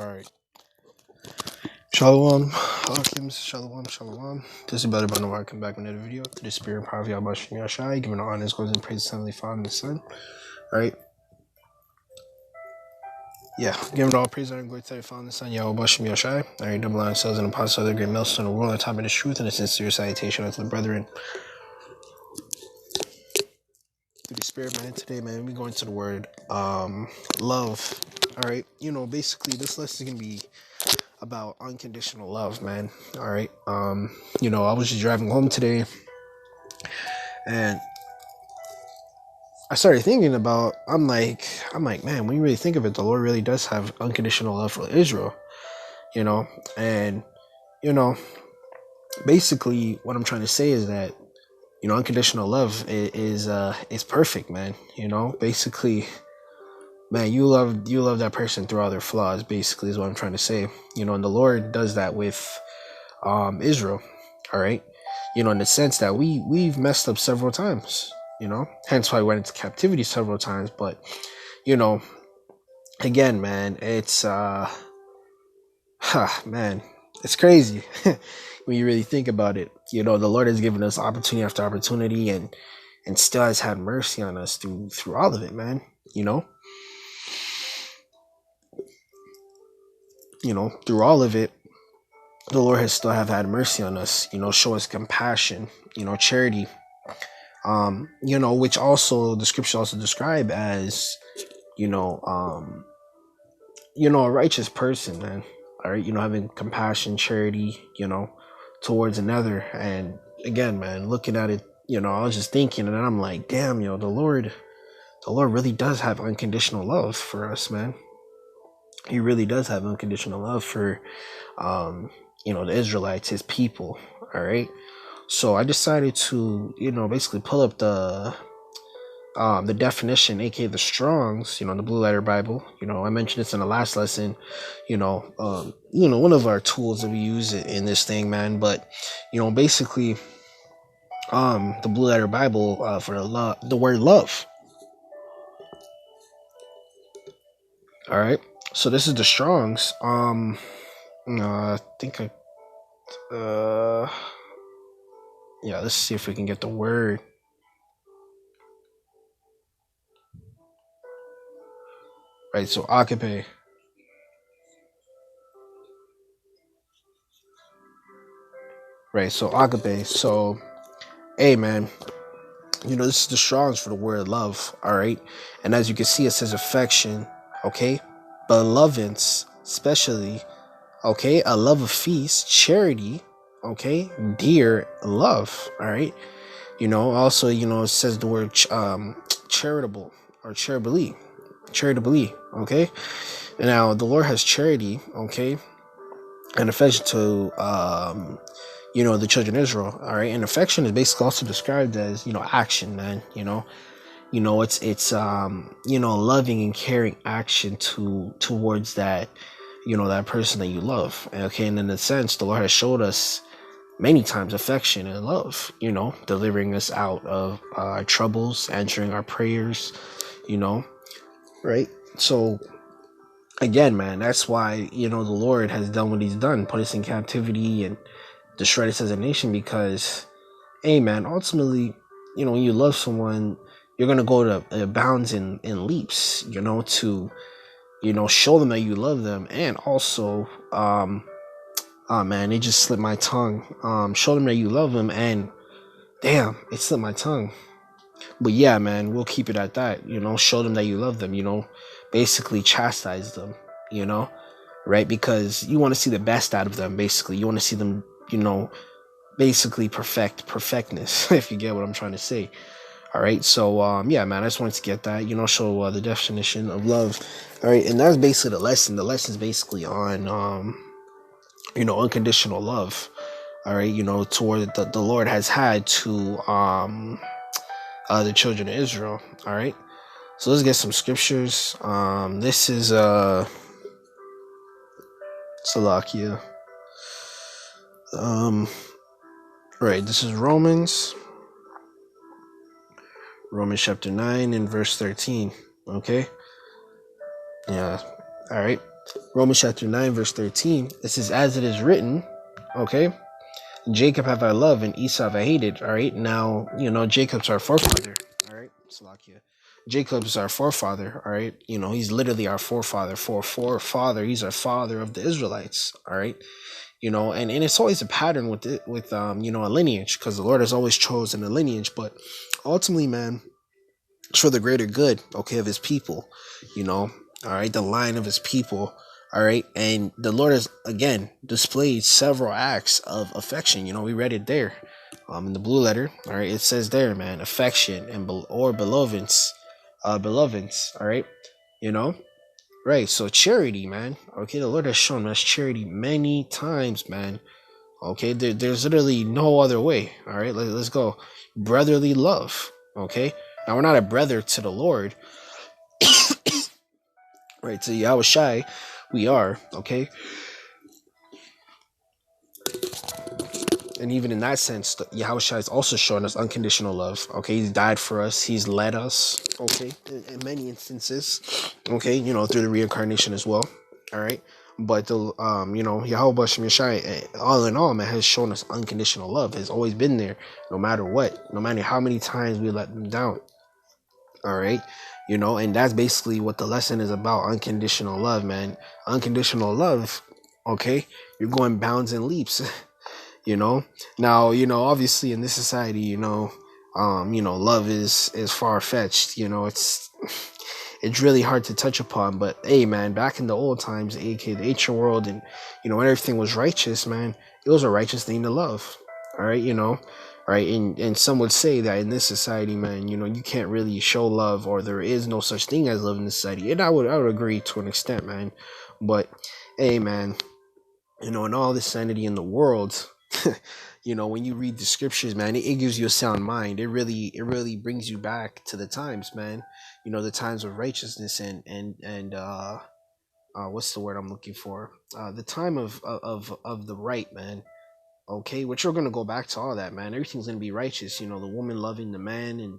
Alright. Shalom. Shalom. This is Brother Bano. Welcome back with another video. To the spirit and power of Yahawashi, giving the honors, goes and praise the Heavenly Father and the Son. Alright. Yeah, giving all praise and glory to the Father and the Son, Yahawashi. Alright, double honor ourselves and apostles of the great millstone of the world, on top of the truth, and a sincere salutation unto the brethren. Through the spirit, man, today, man, we're going to the word love. Alright, basically this lesson is gonna be about unconditional love, man. All right. I was just driving home today and I started thinking about, I'm like, man, when you really think of it, the Lord really does have unconditional love for Israel, and, basically what I'm trying to say is that, unconditional love is perfect, man. Basically, man, you love that person through all their flaws, basically, is what I'm trying to say. And the Lord does that with Israel, all right? In the sense that we've messed up several times, hence why we went into captivity several times. But, again, man, it's man, it's crazy when you really think about it. The Lord has given us opportunity after opportunity and still has had mercy on us through all of it, man. Through all of it, the Lord has still have had mercy on us, show us compassion, charity, which also the scripture also describe as, a righteous person, man. All right. Having compassion, charity, towards another. And again, man, looking at it, I was just thinking, and I'm like, damn, the Lord really does have unconditional love for us, man. He really does have unconditional love for, the Israelites, his people. All right. So I decided to, basically pull up the definition, aka the Strong's, the Blue Letter Bible. I mentioned this in the last lesson. One of our tools that we use in this thing, man. But basically, the Blue Letter Bible for the word love. All right. So this is the Strong's. I think let's see if we can get the word. Right, so agape. Right, so agape. So, hey, man, this is the Strong's for the word love, all right? And as you can see, it says affection, okay? Belovance, especially, okay? A love of feast, charity, okay? Dear love, all right? Also, it says the word charitable or charitably, okay? And now the Lord has charity, okay? And affection to, the children of Israel, all right? And affection is basically also described as, action, man, it's loving and caring action towards that, that person that you love, okay? And in a sense, the Lord has showed us many times affection and love, delivering us out of our troubles, answering our prayers, right? So again, man, that's why, the Lord has done what he's done, put us in captivity and destroyed us as a nation, because, hey, man, ultimately, when you love someone, you're going to go to bounds and leaps, to, show them that you love them. And also, man, it just slipped my tongue. Show them that you love them, and damn, it slipped my tongue. But yeah, man, we'll keep it at that, show them that you love them, basically chastise them, right? Because you want to see the best out of them, basically. You want to see them, basically perfectness, if you get what I'm trying to say. All right. So, yeah, man, I just wanted to get that, show the definition of love. All right. And that's basically the lesson. The lesson is basically on, unconditional love. All right. Toward the Lord has had to, the children of Israel. All right. So let's get some scriptures. This is, Salakia. Right. This is Romans chapter 9 and verse 13. Okay. Yeah. All right. Romans chapter 9, verse 13, it says, as it is written, okay, Jacob have I loved and Esau have I hated. All right. Now, Jacob's our forefather. All right. Salakia. Jacob's our forefather. All right. He's literally our forefather, forefather. He's our father of the Israelites. All right. And it's always a pattern with it, with a lineage, because the Lord has always chosen a lineage, but ultimately, man, it's for the greater good, okay, of his people, all right, the line of his people, all right, and the Lord has again displayed several acts of affection. We read it there, in the blue letter, all right, it says there, man, affection and or beloveds, all right, you know, right, so charity, man, okay, the Lord has shown us charity many times, man, okay, there's literally no other way, all right, let's go, brotherly love, okay, now we're not a brother to the Lord, right, to Yahawashi, we are, okay, and even in that sense, Yahawashi has also shown us unconditional love, okay, he's died for us, he's led us, okay, in many instances, okay, through the reincarnation as well, all right, but the, Yahawah Shem Yashai, all in all, man, has shown us unconditional love, has always been there, no matter what, no matter how many times we let them down, all right, and that's basically what the lesson is about, unconditional love, man, unconditional love, okay, you're going bounds and leaps, now, obviously in this society, love is far-fetched, it's really hard to touch upon, but hey, man, back in the old times, aka the ancient world, and when everything was righteous, man, it was a righteous thing to love, all right, right, and some would say that in this society, man, you can't really show love, or there is no such thing as love in this society, and I would agree to an extent, man, but hey, man, in all the sanity in the world, when you read the scriptures, man, it gives you a sound mind. It really brings you back to the times, man. The times of righteousness and what's the word I'm looking for? The time of the right, man. Okay, which we're gonna go back to all that, man. Everything's gonna be righteous. The woman loving the man, and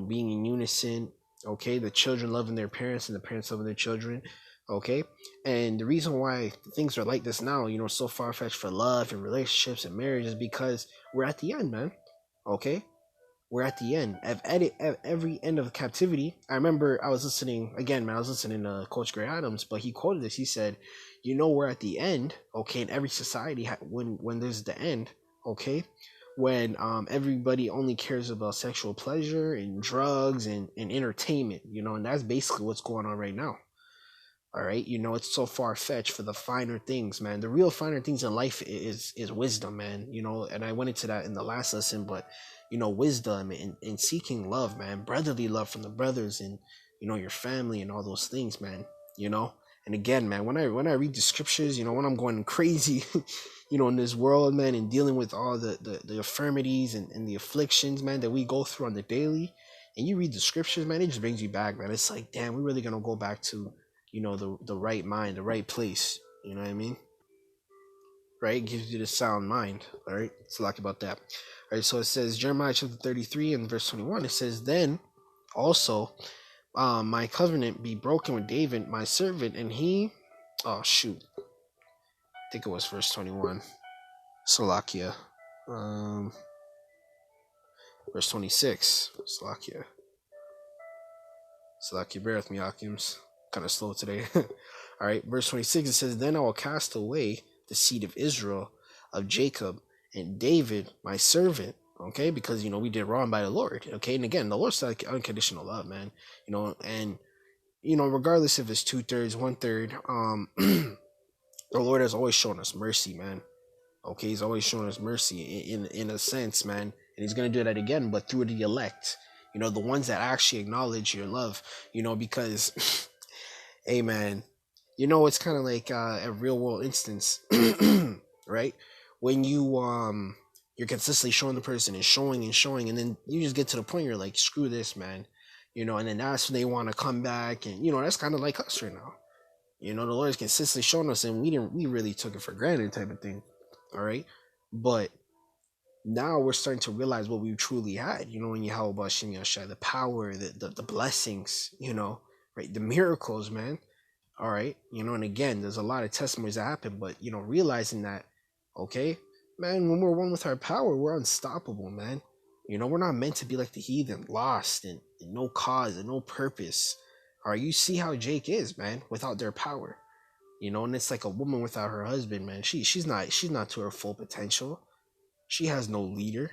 being in unison. Okay, the children loving their parents, and the parents loving their children. Okay, and the reason why things are like this now, so far fetched for love and relationships and marriage, is because we're at the end, man. Okay, we're at the end. At every end of captivity, I remember I was listening again, man. I was listening to Coach Gray Adams, but he quoted this. He said, we're at the end, okay, in every society, when there's the end, okay, when everybody only cares about sexual pleasure and drugs and entertainment, and that's basically what's going on right now. All right, it's so far fetched for the finer things, man. The real finer things in life is wisdom, man. And I went into that in the last lesson, but wisdom and seeking love, man, brotherly love from the brothers, and your family and all those things, man. And again, man, when I read the scriptures, when I'm going crazy, in this world, man, and dealing with all the infirmities and the afflictions, man, that we go through on the daily, and you read the scriptures, man, it just brings you back, man. It's like, damn, we're really gonna go back to the right mind, the right place, you know what I mean, right? It gives you the sound mind, all right, it's a lot about that, all right, so it says Jeremiah chapter 33 and verse 21, it says, then also my covenant be broken with David my servant, and he, oh shoot, I think it was verse 21, Salakia, verse 26, Salakia, bear with me, Akims, kind of slow today. All right, verse 26, it says, then I will cast away the seed of Israel, of Jacob, and David, my servant, okay, because, we did wrong by the Lord, okay, and again, the Lord's like unconditional love, man, and, regardless if it's 2/3, 1/3, the Lord has always shown us mercy, man, okay, he's always shown us mercy in a sense, man, and he's going to do that again, but through the elect, the ones that actually acknowledge your love, because, hey, man, it's kind of like a real world instance, right? When you're consistently showing the person and showing, and then you just get to the point you're like, screw this, man, and then that's when they want to come back, and that's kind of like us right now. The Lord's consistently showing us, and we really took it for granted, type of thing. All right, but now we're starting to realize what we truly had, in Yahawah Shem Yashai, the power, the blessings, right, the miracles, man. All right, and again, there's a lot of testimonies that happen, but realizing that, okay, man, when we're one with our power, we're unstoppable, man. We're not meant to be like the heathen, lost and no cause and no purpose. All right, you see how Jake is, man, without their power. And it's like a woman without her husband, man. She's not to her full potential. She has no leader.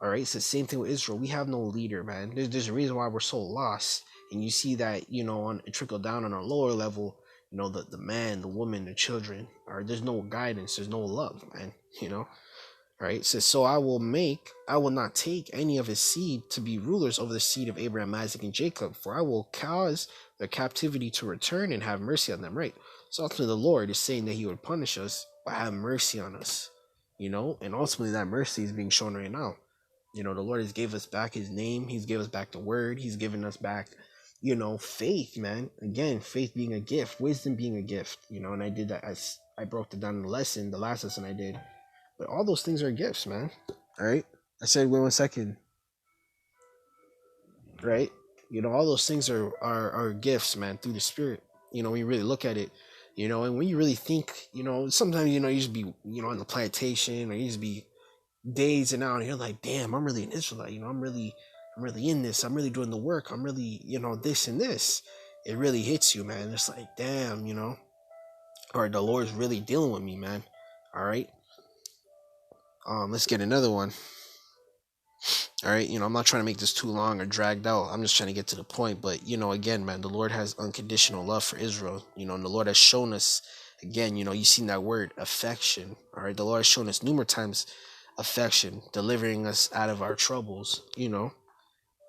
All right, it's the same thing with Israel. We have no leader, man. There's a reason why we're so lost, and you see that on trickle down on a lower level. The man, the woman, the children. All right, there's no guidance. There's no love, man. Right? It says, so I will not take any of his seed to be rulers over the seed of Abraham, Isaac, and Jacob, for I will cause their captivity to return and have mercy on them. Right? So ultimately, the Lord is saying that He would punish us, but have mercy on us. And ultimately, that mercy is being shown right now. The Lord has gave us back His name. He's given us back the word. He's given us back, faith, man. Again, faith being a gift, wisdom being a gift. And I did that as I broke it down in the last lesson I did. But all those things are gifts, man. All right. I said, wait 1 second. Right. All those things are gifts, man, through the Spirit. When you really look at it, and when you really think, sometimes, you just be, on the plantation, or you just be dazing out, and you're like, damn, I'm really an Israelite. I'm really in this. I'm really doing the work. I'm really, this and this. It really hits you, man. It's like, damn, or the Lord's really dealing with me, man. All right. Let's get another one. All right, I'm not trying to make this too long or dragged out. I'm just trying to get to the point. But again, man, the Lord has unconditional love for Israel. And the Lord has shown us, again, you've seen that word, affection. All right, the Lord has shown us numerous times affection, delivering us out of our troubles.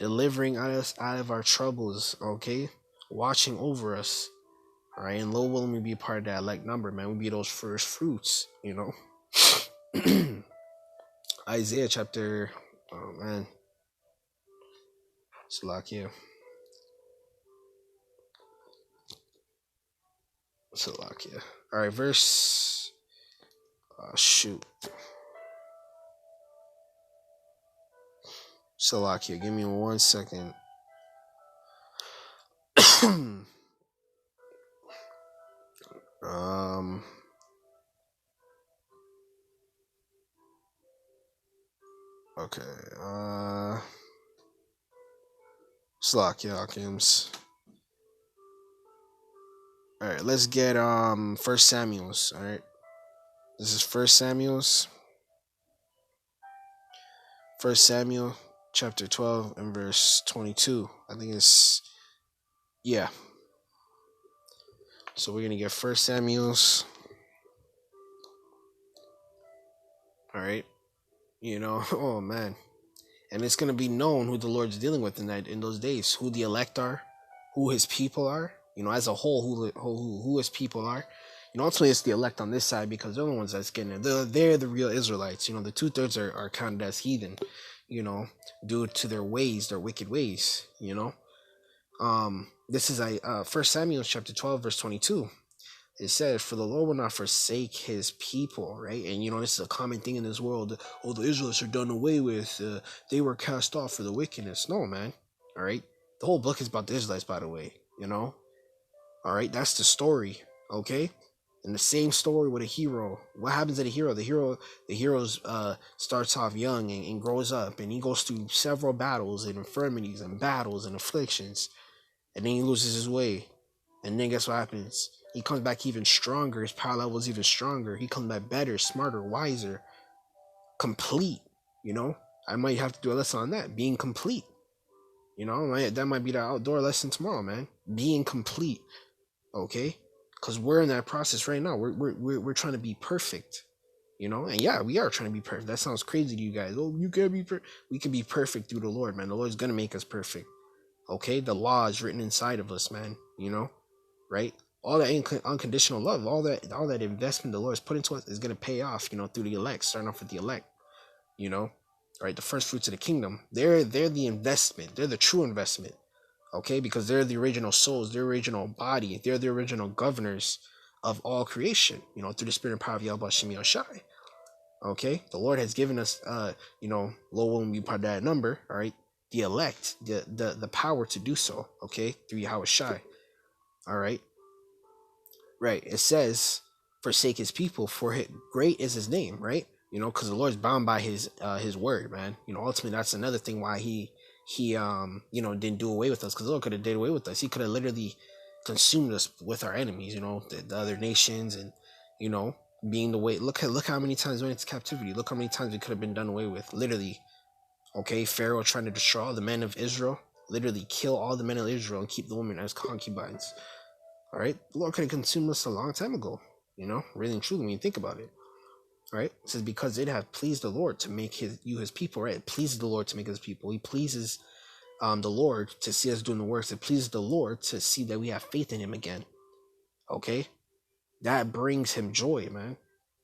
Delivering us out of our troubles. Okay, watching over us. All right, and Lord willing, we be a part of that like number, man. We be those first fruits. Isaiah chapter. Oh man. Salakia. Alright, verse. Shoot. Salakia, give me 1 second. Okay. Salakia, Akims. Alright, let's get First Samuel's. Alright. This is First Samuel's. First Samuel chapter 12 and verse 22. I think it's yeah. So we're gonna get First Samuel's. Alright. Oh man. And it's gonna be known who the Lord's dealing with in those days, who the elect are, who His people are. As a whole, who His people are. Ultimately it's the elect on this side, because they're the ones that's getting it. They're the real Israelites. The 2/3 are counted as heathen, due to their ways, their wicked ways. This is First Samuel chapter 12 verse 22. It says, for the Lord will not forsake His people, right? And this is a common thing in this world. Oh, the Israelites are done away with. They were cast off for the wickedness. No, man. All right. The whole book is about the Israelites, by the way. All right. That's the story. Okay. And the same story with a hero. What happens to the hero? The hero starts off young and grows up, and he goes through several battles and infirmities and battles and afflictions, and then he loses his way. And then guess what happens? He comes back even stronger. His power level is even stronger. He comes back better, smarter, wiser, complete. I might have to do a lesson on that, being complete. That might be the outdoor lesson tomorrow, man. Being complete. Okay, because we're in that process right now. We're trying to be perfect. And yeah, we are trying to be perfect. That sounds crazy to you guys. Oh, you can't be perfect. We can be perfect through the Lord, man. The Lord's gonna make us perfect. Okay, the law is written inside of us, man. Right? All that unconditional love, all that investment the Lord has put into us is gonna pay off, through the elect. Starting off with the elect, right? The first fruits of the kingdom. They're the investment. They're the true investment. Okay, because they're the original souls, their original body. They're the original governors of all creation. Through the spirit and power of Yahawashi. Okay, the Lord has given us, low when we part that number. All right, the elect, the power to do so. Okay, through Yahawashi. All right. right? It says, forsake his people, for great is his name, right? You know, because the Lord's bound by his word, man. You know, ultimately that's another thing why he you know, didn't do away with us, because the Lord could have did away with us. He could have literally consumed us with our enemies, you know, the other nations, and you know, being the way. Look how many times we went into captivity. Look how many times we could have been done away with. Literally, okay, Pharaoh trying to destroy all the men of Israel, literally kill all the men of Israel and keep the women as concubines. All right, the Lord could have consumed us a long time ago. You know, really and truly, when you think about it. All right, it says because it have pleased the Lord to make his people. Right, it pleases the Lord to make his people. He pleases the Lord to see us doing the works. It pleases the Lord to see that we have faith in him again. Okay, that brings him joy, man.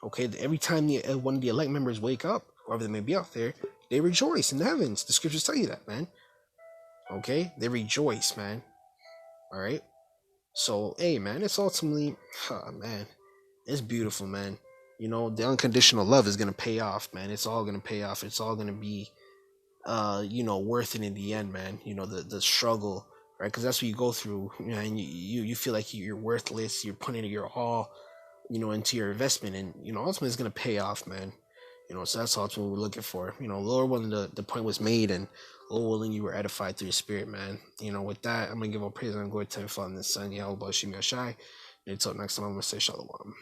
Okay, every time one of the elect members wake up, whoever they may be out there, they rejoice in the heavens. The scriptures tell you that, man. Okay, they rejoice, man. All right, so hey, man, it's ultimately, man, it's beautiful, man. You know, the unconditional love is gonna pay off, man. It's all gonna pay off. It's all gonna be you know, worth it in the end, man. You know, the struggle, right? Because that's what you go through, you know, and you feel like you're worthless. You're putting your all, you know, into your investment, and you know, ultimately it's gonna pay off, man. You know, so that's ultimately what we're looking for. You know, Lord, when the point was made, and Lord willing, you were edified through your spirit, man. You know, with that, I'm gonna give all praise and glory to the Father and the Son, Yahawashi, and until next time, I'm gonna say shalom.